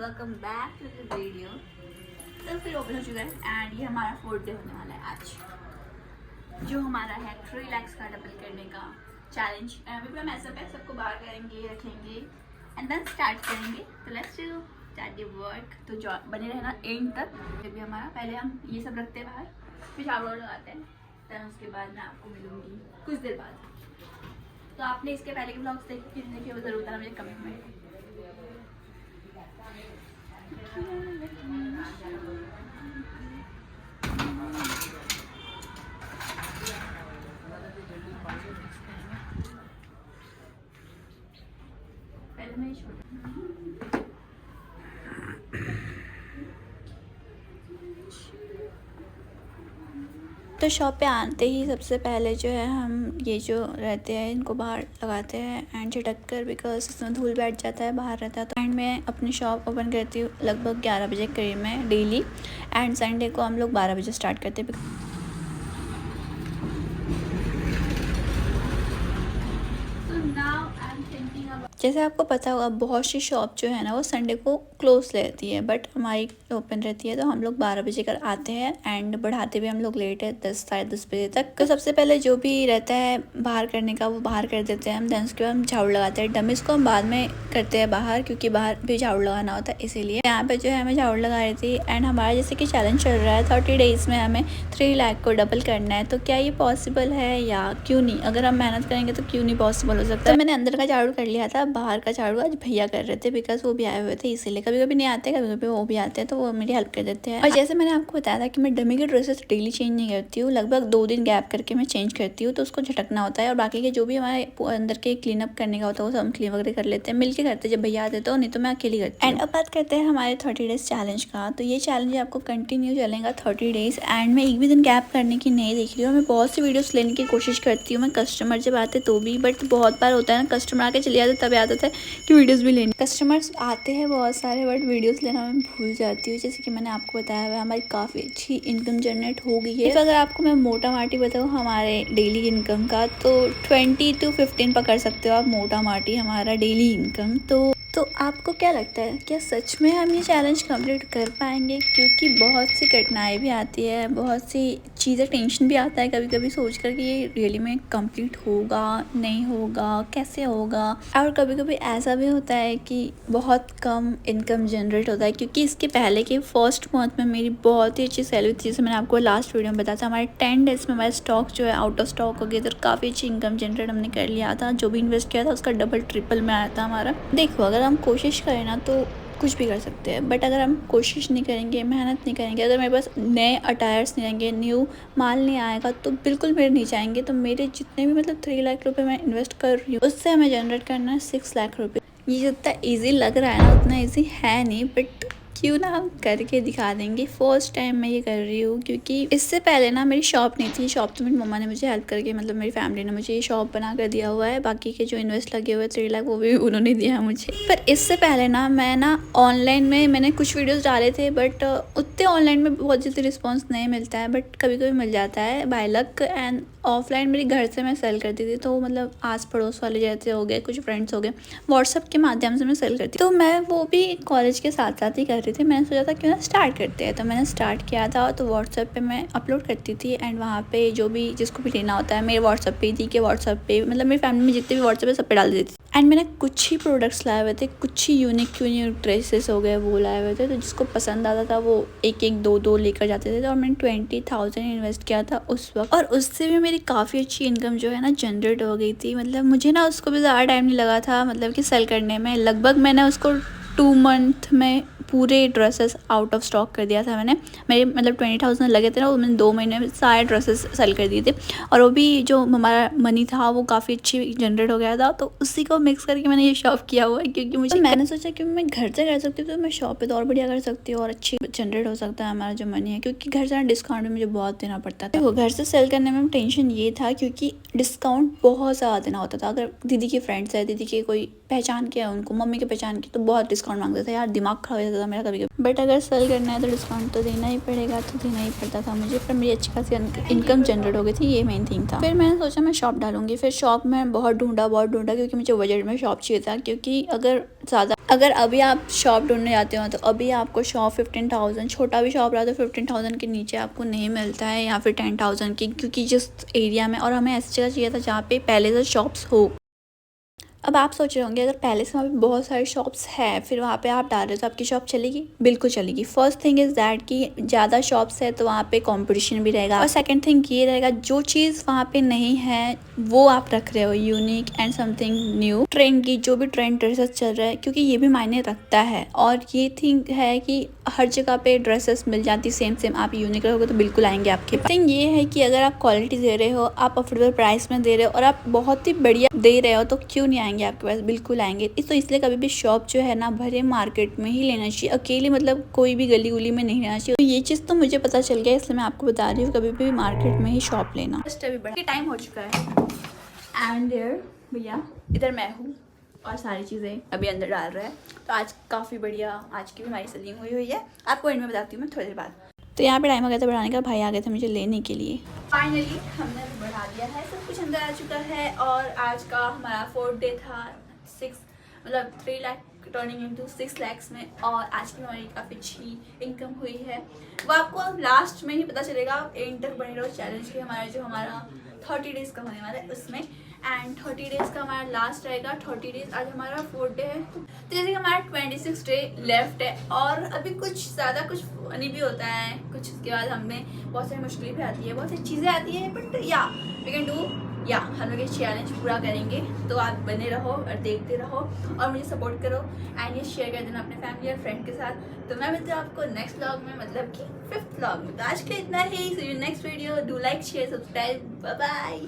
Welcome back to the video. तो फिर open हो चुका है एंड ये हमारा 4th डे होने वाला है आज, जो हमारा है 3 lakhs का डबल करने का चैलेंज। अभी भी हम ऐसा पे सबको बाहर करेंगे, रखेंगे एंड देन स्टार्ट करेंगे। तो let's do start the work. तो जो बने रहना एंड तक। जब भी हमारा पहले हम ये सब रखते हैं बाहर, फिर शावर लगाते हैं, देन उसके बाद मैं आपको मिलूंगी कुछ देर बाद। तो आपने इसके पहले के ब्लॉग्स देखने की वो ज़रूर बताना मुझे कमेंट में। पहले मैं तो शॉप पे आते ही सबसे पहले जो है हम ये जो रहते हैं इनको बाहर लगाते हैं एंड झटक कर, बिकॉज इसमें धूल बैठ जाता है, बाहर रहता है। तो एंड मैं अपनी शॉप ओपन करती हूँ लगभग 11 बजे करीब में डेली, एंड संडे को हम लोग 12 बजे स्टार्ट करते हैं। जैसे आपको पता होगा बहुत सी शॉप जो है ना वो संडे को क्लोज रहती है, बट हमारी ओपन रहती है। तो हम लोग 12 बजे कर आते हैं एंड बढ़ाते भी हम लोग लेट है 10 साढ़े 10 बजे तक। तो सबसे पहले जो भी रहता है बाहर करने का वो बाहर कर देते हैं हम, देन उसके बाद हम झाड़ू लगाते हैं। डमीज को हम बाद में करते हैं बाहर, क्योंकि बाहर भी झाड़ू लगाना होता है, इसीलिए यहाँ पे जो है मैं झाड़ू लगा रही थी। एंड हमारा जैसे कि चैलेंज चल रहा है 30 डेज में हमें 3 लाख को डबल करना है। तो क्या ये पॉसिबल है या क्यों नहीं? अगर हम मेहनत करेंगे तो क्यों नहीं पॉसिबल हो सकता है। मैंने अंदर का झाड़ू कर लिया था, बाहर का झाड़ू आज भैया कर रहे थे, बिकॉज वो भी आए हुए थे, इसीलिए। कभी कभी नहीं आते, कभी कभी वो भी आते हैं, तो वो मेरी हेल्प कर देते हैं। और जैसे मैंने आपको बताया था कि मैं डमी के ड्रेसेस डेली चेंज नहीं करती हूँ, लगभग 2 दिन गैप करके मैं चेंज करती हूँ। तो उसको झटकना होता है और बाकी के जो भी हमारे अंदर के क्लीन अप करने का होता है वो सब हम क्लीन वगैरह कर लेते हैं, मिलके करते हैं। जब भैया आते तो नहीं तो मैं अकेली करती हूँ। एंड अब बात करते हैं हमारे 30 डेज चैलेंज का। तो ये चैलेंज आपको कंटिन्यू चलेगा 30 डेज, एंड मैं एक भी दिन गैप करने की नहीं देख रही हूँ। मैं बहुत सी वीडियोस लेने की कोशिश करती हूँ, मैं कस्टमर जब आते तो भी, बट बहुत बार होता है ना कस्टमर आके चले जाते, तब आदत है कि वीडियोस भी लेनी। कस्टमर्स आते हैं बहुत सारे, बट वीडियोस लेना मैं भूल जाती हूँ। जैसे कि मैंने आपको बताया हुआ हमारी काफ़ी अच्छी इनकम जनरेट हो गई है। अगर आपको मैं मोटा माटी बताऊँ हमारे डेली इनकम का, तो 20 to 15 पकड़ सकते हो आप, मोटा माटी हमारा डेली इनकम। तो आपको क्या लगता है, क्या सच में हम ये चैलेंज कंप्लीट कर पाएंगे? क्योंकि बहुत सी कठिनाई भी आती है, बहुत सी चीज़ें, टेंशन भी आता है कभी कभी सोच कर कि ये रियली में कंप्लीट होगा नहीं होगा, कैसे होगा। और कभी कभी ऐसा भी होता है कि बहुत कम इनकम जनरेट होता है, क्योंकि इसके पहले के फर्स्ट मंथ में मेरी बहुत ही अच्छी सैलरी थी। जैसे मैंने आपको लास्ट वीडियो में बताया था, हमारे 10 डेज में हमारा स्टॉक जो है आउट ऑफ स्टॉक हो गया, तो काफ़ी अच्छी इनकम जनरेट हमने कर लिया था। जो भी इन्वेस्ट किया था उसका डबल ट्रिपल में आया था हमारा। देखो, अगर हम कोशिश करें ना तो कुछ भी कर सकते हैं, बट अगर हम कोशिश नहीं करेंगे, मेहनत नहीं करेंगे, अगर मेरे पास नए अटायर्स नहीं आएंगे, न्यू माल नहीं आएगा, तो बिल्कुल मेरे नहीं जाएंगे। तो मेरे जितने भी मतलब 3 लाख रुपए मैं इन्वेस्ट कर रही हूँ, उससे हमें जनरेट करना है 6 लाख रुपए। ये जितना ईजी लग रहा है ना उतना ईजी है नहीं, बट क्यों ना हम करके दिखा देंगे। फर्स्ट टाइम मैं ये कर रही हूँ, क्योंकि इससे पहले ना मेरी शॉप नहीं थी। शॉप तो मेरी मम्मा ने मुझे हेल्प करके, मतलब मेरी फैमिली ने मुझे ये शॉप बना कर दिया हुआ है। बाकी के जो इन्वेस्ट लगे हुए 3 लाख वो भी उन्होंने दिया मुझे। पर इससे पहले ना मैं ना ऑनलाइन में मैंने कुछ वीडियोस डाले थे, बट उतने ऑनलाइन में बहुत जल्दी रिस्पॉन्स नहीं मिलता है, बट कभी कभी मिल जाता है बाय लक। एंड ऑफलाइन मेरे घर से मैं सेल करती थी, तो मतलब आस पड़ोस वाले जैसे हो गए, कुछ फ्रेंड्स हो गए, व्हाट्सअप के माध्यम से मैं सेल करती। तो मैं वो भी कॉलेज के साथ साथ ही कर रही थी। मैंने सोचा था क्यों ना स्टार्ट करते हैं, तो मैंने स्टार्ट किया था। तो व्हाट्सएप पे मैं अपलोड करती थी, एंड वहाँ पे जो भी जिसको भी लेना होता है, मेरे व्हाट्सएप पे थी कि व्हाट्सएप पे मतलब मेरी फैमिली में जितने भी व्हाट्सएप पे सब पे डाल देती थी। एंड मैंने कुछ ही प्रोडक्ट्स लाए हुए थे, कुछ ही यूनिक ड्रेसेस हो गए वो लाए हुए थे। तो जिसको पसंद आता था वो एक एक दो दो लेकर जाते थे। और मैंने 20,000 इन्वेस्ट किया था उस वक्त, और उससे भी मेरी काफ़ी अच्छी इनकम जो है ना जनरेट हो गई थी। मतलब मुझे ना उसको भी ज़्यादा टाइम नहीं लगा था, मतलब कि सेल करने में। लगभग मैंने उसको 2 मंथ में पूरे ड्रेसेस आउट ऑफ स्टॉक कर दिया था मैंने। मेरे मतलब 20,000 लगे थे ना, वो मैंने 2 महीने में सारे ड्रेसेस सेल कर दिए थे। और वो भी जो हमारा मनी था वो काफ़ी अच्छी जनरेट हो गया था। तो उसी को मिक्स करके मैंने ये शॉप किया हुआ है, क्योंकि मुझे मैंने सोचा कि मैं घर से कर सकती हूँ तो मैं शॉप पे तो और बढ़िया कर सकती हूँ और अच्छी जनरेट हो सकता है हमारा जो मनी है। क्योंकि घर से डिस्काउंट भी मुझे बहुत देना पड़ता था। वो घर से सेल करने में टेंशन ये था क्योंकि डिस्काउंट बहुत ज़्यादा देना होता था। अगर दीदी के फ्रेंड्स है, दीदी के कोई पहचान के है, उनको मम्मी के पहचान के, तो बहुत डिस्काउंट मांगते थे यार, दिमाग खराब हो जाता था मेरा कभी कभी। बट अगर सेल करना है तो डिस्काउंट तो देना ही पड़ेगा, तो देना ही पड़ता था मुझे। पर मेरी अच्छी खासी इनकम जनरेट हो गई थी, ये मेन थिंग था। फिर मैंने सोचा मैं शॉप डालूंगी। फिर शॉप में बहुत ढूंढा क्योंकि मुझे बजट में शॉप चाहिए था। क्योंकि अगर अभी आप शॉप ढूंढने जाते हो तो अभी आपको शॉप 15,000, छोटा भी शॉप रहा तो 15,000 के नीचे आपको नहीं मिलता है, या फिर 10,000 की, क्योंकि जिस एरिया में, और हमें ऐसी जगह चाहिए था जहाँ पे पहले से शॉप्स हो। अब आप सोच रहे होंगे अगर पहले से वहाँ पे बहुत सारे शॉप्स हैं फिर वहाँ पे आप डाल रहे हो तो आपकी शॉप चलेगी? बिल्कुल चलेगी। फर्स्ट थिंग इज़ दैट कि ज़्यादा शॉप्स है तो वहाँ पे कंपटीशन भी रहेगा, और सेकंड थिंग ये रहेगा जो चीज़ वहाँ पे नहीं है वो आप रख रहे हो, unique and something new. Trend की जो भी ट्रेंड ड्रेसेस चल रहा है, क्योंकि ये भी मायने रखता है। और ये थिंग है कि हर जगह पे ड्रेसेस मिल जाती सेम सेम, आप यूनिक रहोगे तो बिल्कुल आएंगे आपके पास। थिंग ये है कि अगर आप क्वालिटी दे रहे हो, आप अफोर्डेबल प्राइस में दे रहे हो और आप बहुत ही बढ़िया दे रहे हो तो क्यों नहीं आएंगे आपके पास? बिल्कुल आएंगे। तो इसलिए कभी भी शॉप जो है ना भरे मार्केट में ही लेना चाहिए, अकेले मतलब कोई भी गली गुली में नहीं लेना चाहिए। तो ये चीज़ तो मुझे पता चल गया, इसलिए मैं आपको बता रही हूँ कभी भी मार्केट में ही शॉप लेना। जस्ट अभी बड़ा टाइम हो चुका है एंड भैया इधर मैं हूँ और सारी चीज़ें अभी अंदर डाल रहा है। तो आज काफ़ी बढ़िया आज की भी हमारी सेलिंग हुई है, आपको एंड में बताती हूँ मैं थोड़ी देर बाद। तो यहाँ पे टाइम हो गया था बढ़ाने का, भाई आ गए थे मुझे लेने के लिए। फाइनली हमने बढ़ा दिया है, सब कुछ अंदर आ चुका है। और आज का हमारा 4th डे था, 3 लाख टर्निंग इनटू 6 लाख में। और आज की हमारी काफ़ी अच्छी इनकम हुई है, वो आपको लास्ट में ही पता चलेगा। आप एंड तक बने रहो चैलेंज के, हमारा 30 डेज़ का होने वाला है उसमें, एंड 30 डेज़ का हमारा लास्ट रहेगा। 30 डेज़ आज हमारा 4th डे है, तो जैसे कि हमारा 26 डे लेफ्ट है। और अभी कुछ ज़्यादा कुछ फनी भी होता है, कुछ उसके बाद हमें बहुत सारी मुश्किलें भी आती है, बहुत सारी चीज़ें आती है, बट या वी कैन डू, या हम लोग ये चैलेंज पूरा करेंगे। तो आप बने रहो और देखते रहो और मुझे सपोर्ट करो एंड ये शेयर कर देना अपने फैमिली और फ्रेंड के साथ। तो मैं मिलती हूँ आपको नेक्स्ट व्लॉग में, मतलब कि 5th व्लॉग में। तो आज के इतना ही, see you next video, do like share subscribe, bye bye.